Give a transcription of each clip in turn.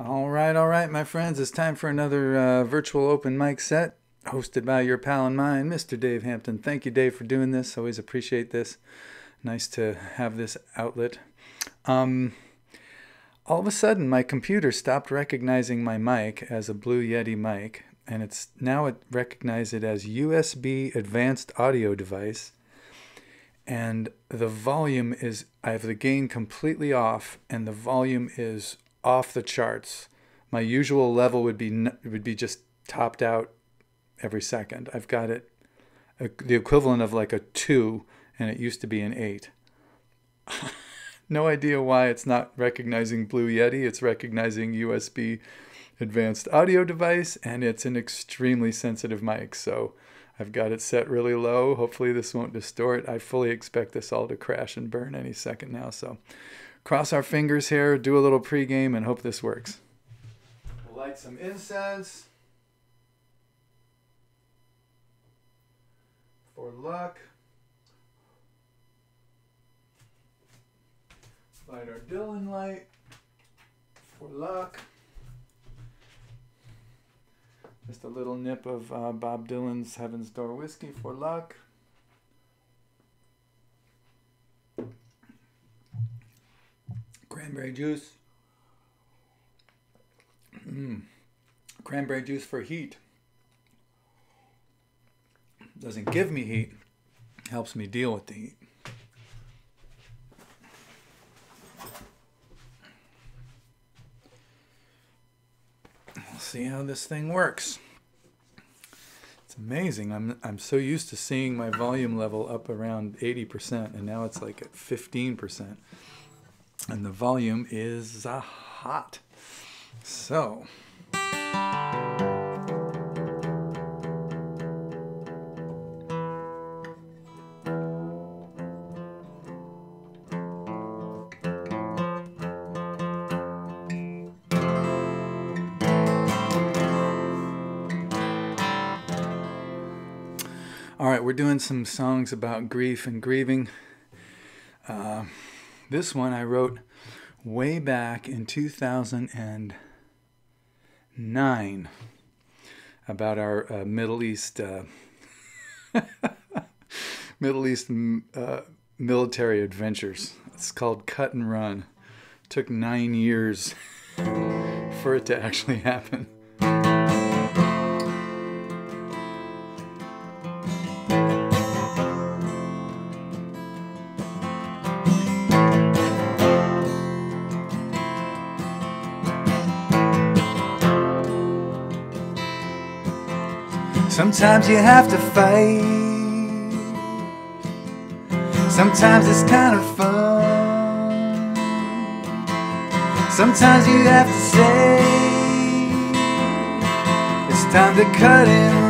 All right, my friends. It's time for another virtual open mic set hosted by your pal and mine, Mr. Dave Hampton. Thank you, Dave, for doing this. Always appreciate this. Nice to have this outlet. Um, all of a sudden, my computer stopped recognizing my mic as a Blue Yeti mic, and it recognizes it as USB advanced audio device. And the volume is, I have the gain completely off, and the volume is off the charts. My usual level would be just topped out every second. I've got it the equivalent of like a 2, and it used to be an 8. No idea why it's not recognizing Blue Yeti. It's recognizing USB advanced audio device, and it's an extremely sensitive mic. So I've got it set really low. Hopefully this won't distort. I fully expect this all to crash and burn any second now. So cross our fingers here, do a little pregame, and hope this works. We'll light some incense for luck. Light our Dylan light for luck. Just a little nip of Bob Dylan's Heaven's Door whiskey for luck. Cranberry juice. Cranberry juice for heat. Doesn't give me heat, helps me deal with the heat. We'll see how this thing works. It's amazing. I'm so used to seeing my volume level up around 80%, and now it's like at 15%. And the volume is hot. So all right, we're doing some songs about grief and grieving. This one I wrote way back in 2009 about our Middle East military adventures. It's called Cut and Run. It took 9 years for it to actually happen. Sometimes you have to fight. Sometimes it's kind of fun. Sometimes you have to say it's time to cut and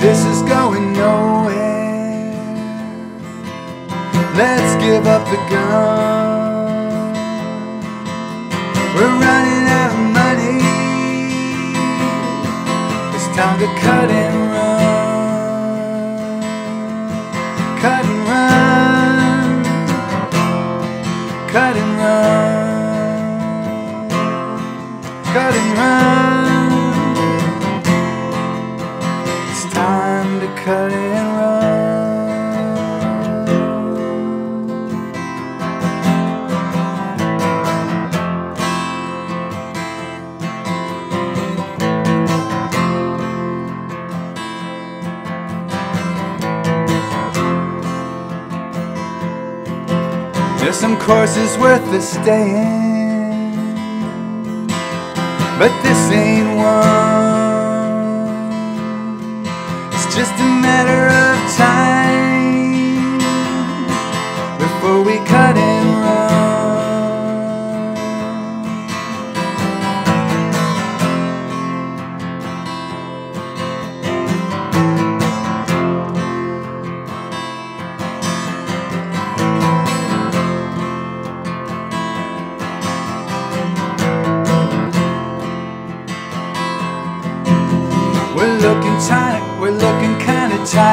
this is going nowhere. Let's give up the gun. We're running out of money. It's time to cut and run. Cut and run. Cut and run. Cut and run. Time to cut and run. There's some courses worth the staying, but this ain't one. Just a matter of time before we cut and run.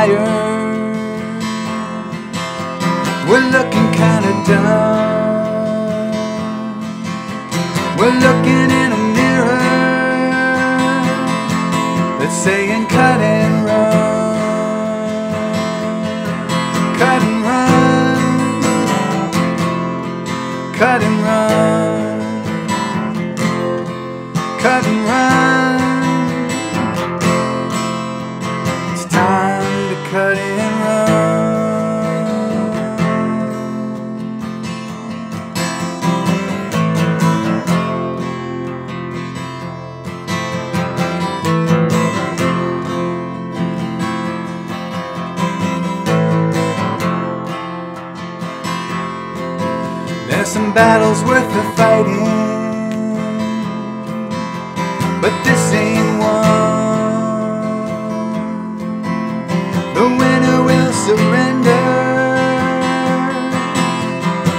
fire. We're looking kinda dumb. We're looking in a mirror that's saying cut and run. Cut and run. Cut and run. Cut and run. It's time to cut and run. There's some battles worth the fighting, but this ain't one. The winner will surrender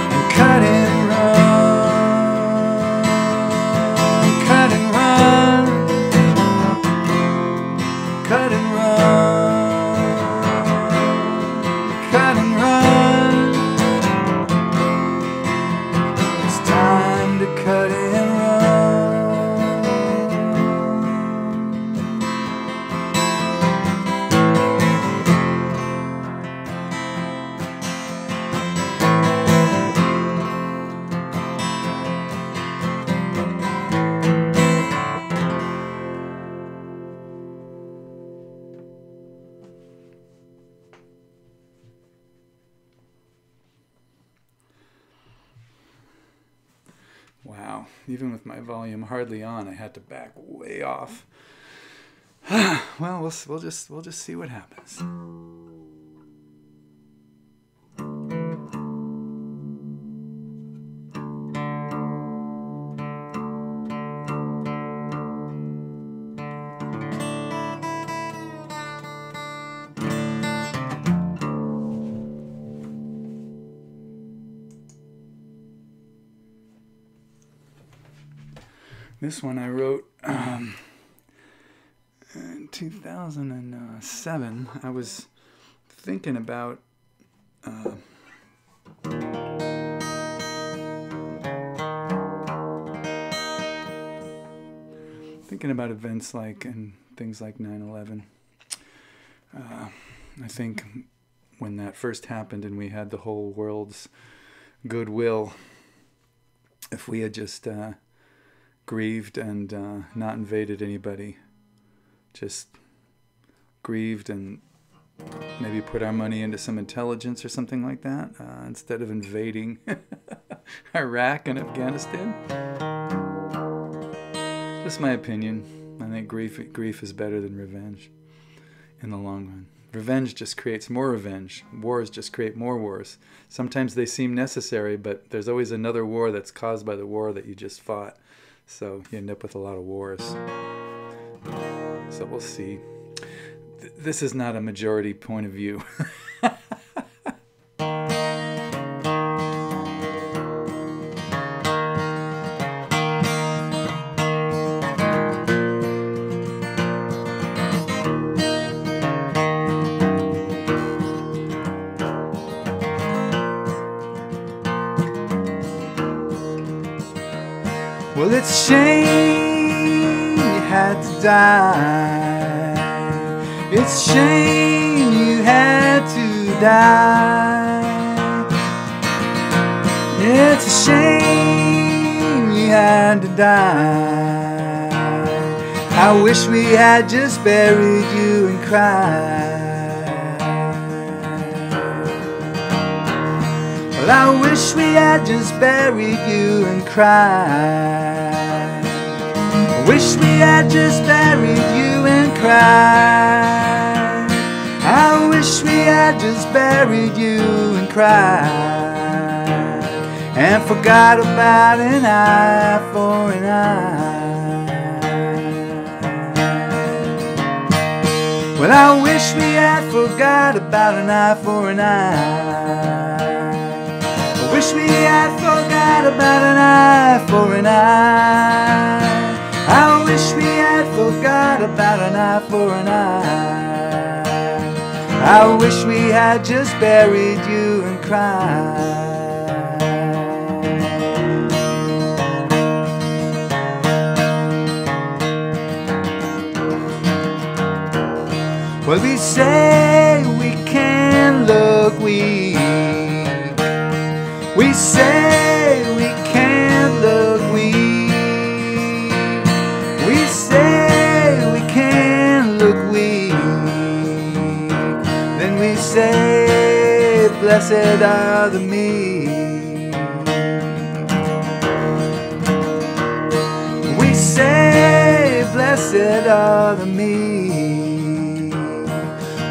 and cut and run. Cut and run. Cut and run. Cut and run. It's time to cut and wow, even with my volume hardly on, I had to back way off. Well, we'll just see what happens. This one I wrote in 2007. I was thinking about events like and things like 9/11. I think when that first happened and we had the whole world's goodwill, if we had just grieved and not invaded anybody, just grieved and maybe put our money into some intelligence or something like that, instead of invading Iraq and Afghanistan. Just my opinion. I think grief is better than revenge in the long run. Revenge just creates more revenge. Wars just create more wars. Sometimes they seem necessary, but there's always another war that's caused by the war that you just fought. So you end up with a lot of wars. So we'll see. This is not a majority point of view. Well, it's a shame you had to die. It's a shame you had to die. It's a shame you had to die. I wish we had just buried you and cried. Well, I wish we had just buried you and cried. I wish we had just buried you and cried. I wish we had just buried you and cried, and forgot about an eye for an eye. Well, I wish we had forgot about an eye for an eye. I wish we had forgot about an eye for an eye. I wish we had forgot about an eye for an eye. I wish we had just buried you and cried. Well, we say we can look weak. We say we can't look weak. We say we can't look weak. Then we say, blessed are the meek. We say, blessed are the meek.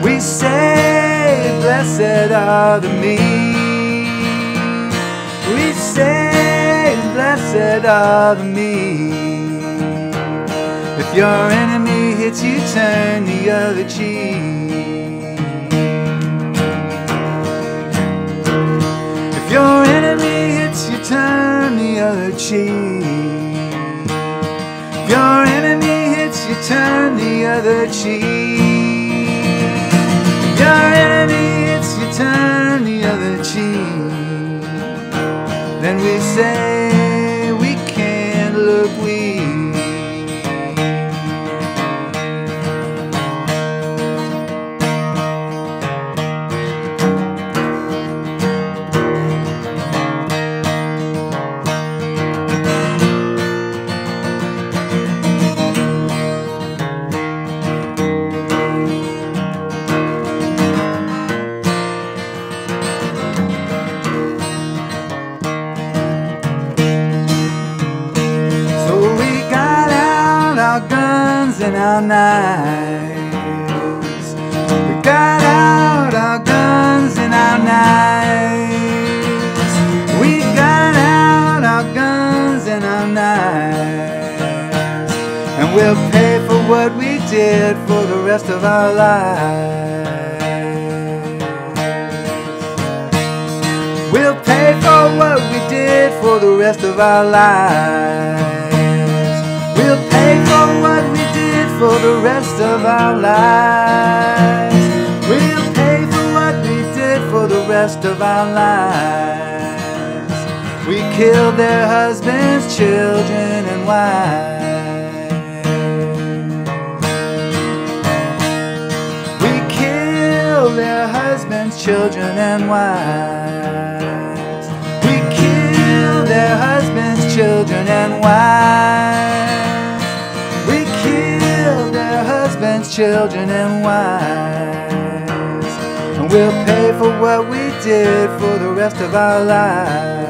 We say, blessed are the meek. We say, blessed are the meek. If your enemy hits you, turn the other cheek. If your enemy hits you, turn the other cheek. If your enemy hits you, turn the other cheek. Your enemy hits you, turn the other cheek. Then we say we can't look weak. And our knives. We got out our guns and our knives. We got out our guns and our knives. And we'll pay for what we did for the rest of our lives. We'll pay for what we did for the rest of our lives. We'll pay for what we did for the rest of our lives. We'll pay for what we did for the rest of our lives. We killed their husbands, children, and wives. We killed their husbands, children, and wives. We killed their husbands, children, and wives. Their husbands, children, and wives. And we'll pay for what we did for the rest of our lives.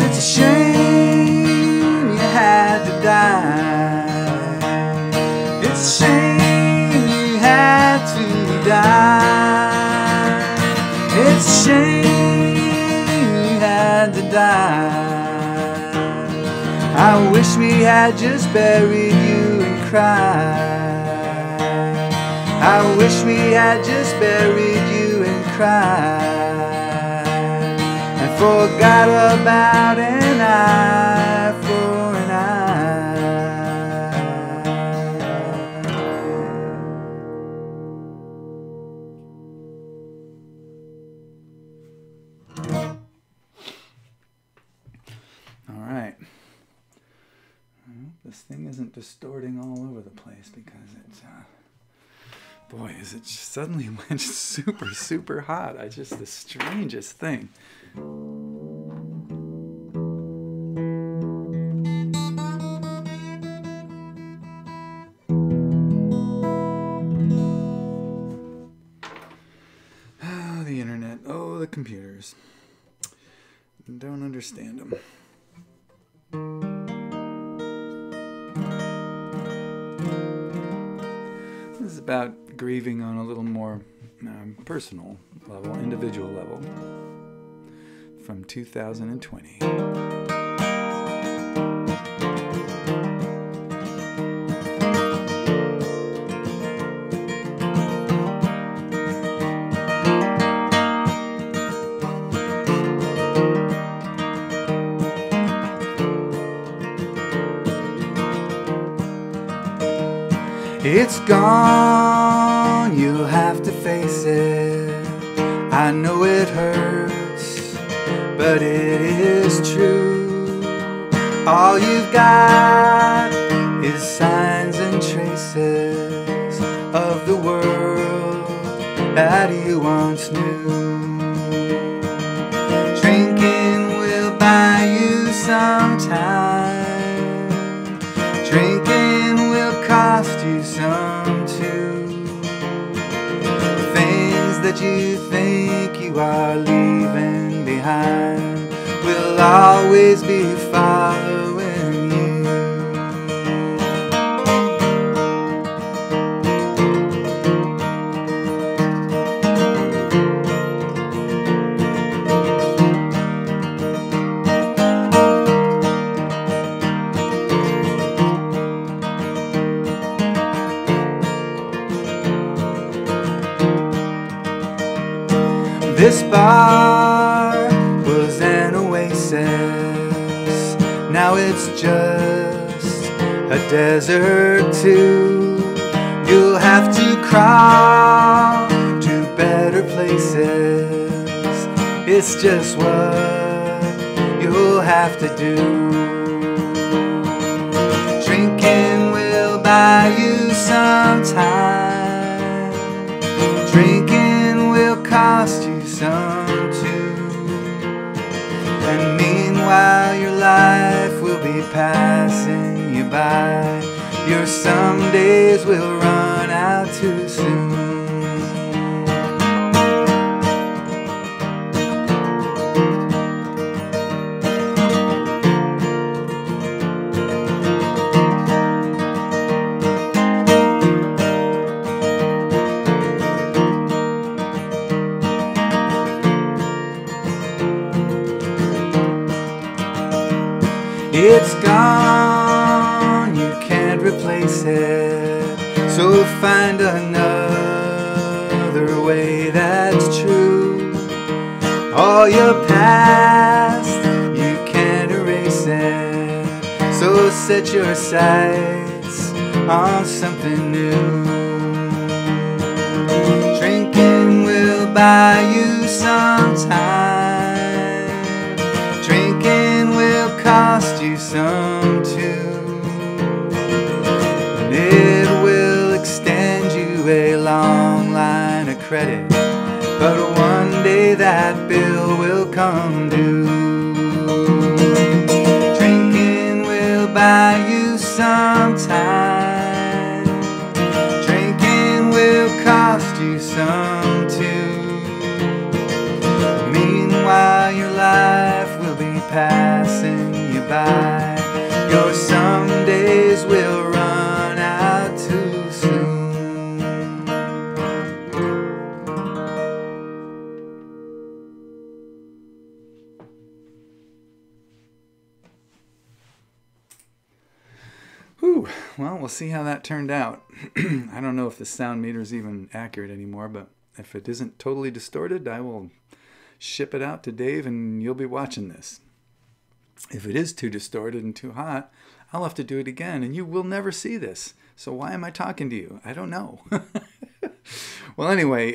It's a shame you had to die. It's a shame you had to die. It's a shame you had to die. I wish we had just buried you and cried. I wish we had just buried you and cried. Forgot about an eye for an eye. All right. I hope this thing isn't distorting all over the place because it's, boy, is it just suddenly went super, super hot. Just the strangest thing. Oh, the internet. Oh, the computers. Don't understand them. This is about grieving on a little more personal level, individual level. from 2020. It's gone, you'll have to face it. I know it hurts, but it is true. All you've got is signs and traces of the world that you once knew. Drinking will buy you some time. Drinking will cost you some too. Things that you think you are leaving behind will always be following you. This bar was an oasis, now it's just a desert too. You'll have to crawl to better places, it's just what you'll have to do. Drinking will buy you some time. Drinking will cost you some too. And meanwhile your life will be passing you by. Your some days will run out too soon. It's gone, you can't replace it, so find another way that's true. All your past, you can't erase it, so set your sights on something new. Drinking will buy you some time. Drinking will cost you some too. And it will extend you a long line of credit, but one day that bill will come due. Drinking will buy you some time. Drinking will cost you some too. Meanwhile your life will be passing you by. Your some days will run out too soon. Whew. Well, we'll see how that turned out. I don't know if the sound meter is even accurate anymore, but if it isn't totally distorted, I will ship it out to Dave and you'll be watching this. If it is too distorted and too hot, I'll have to do it again and you will never see this. So why am I talking to you? I don't know. Well, anyway,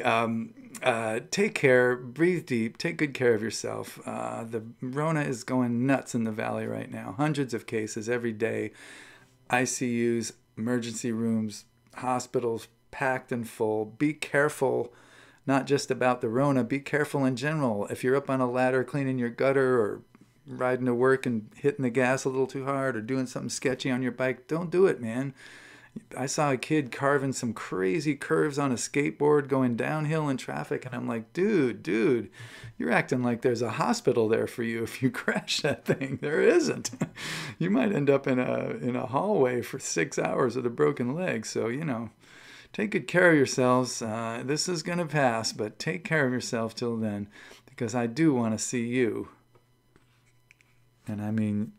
take care, breathe deep, take good care of yourself. The Rona is going nuts in the valley right now. Hundreds of cases every day. ICUs, emergency rooms, hospitals packed and full. Be careful. Not just about the Rona, be careful in general. If you're up on a ladder cleaning your gutter or riding to work and hitting the gas a little too hard or doing something sketchy on your bike, don't do it, man. I saw a kid carving some crazy curves on a skateboard going downhill in traffic, and I'm like, dude, you're acting like there's a hospital there for you if you crash that thing. There isn't. You might end up in a hallway for 6 hours with a broken leg. So, take good care of yourselves. This is going to pass, but take care of yourself till then, because I do want to see you And I mean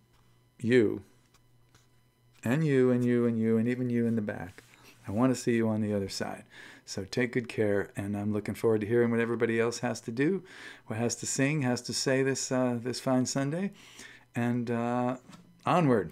you, and you, and you, and you, and even you in the back. I want to see you on the other side. So take good care, and I'm looking forward to hearing what everybody else has to do, what has to sing, has to say this fine Sunday. And onward.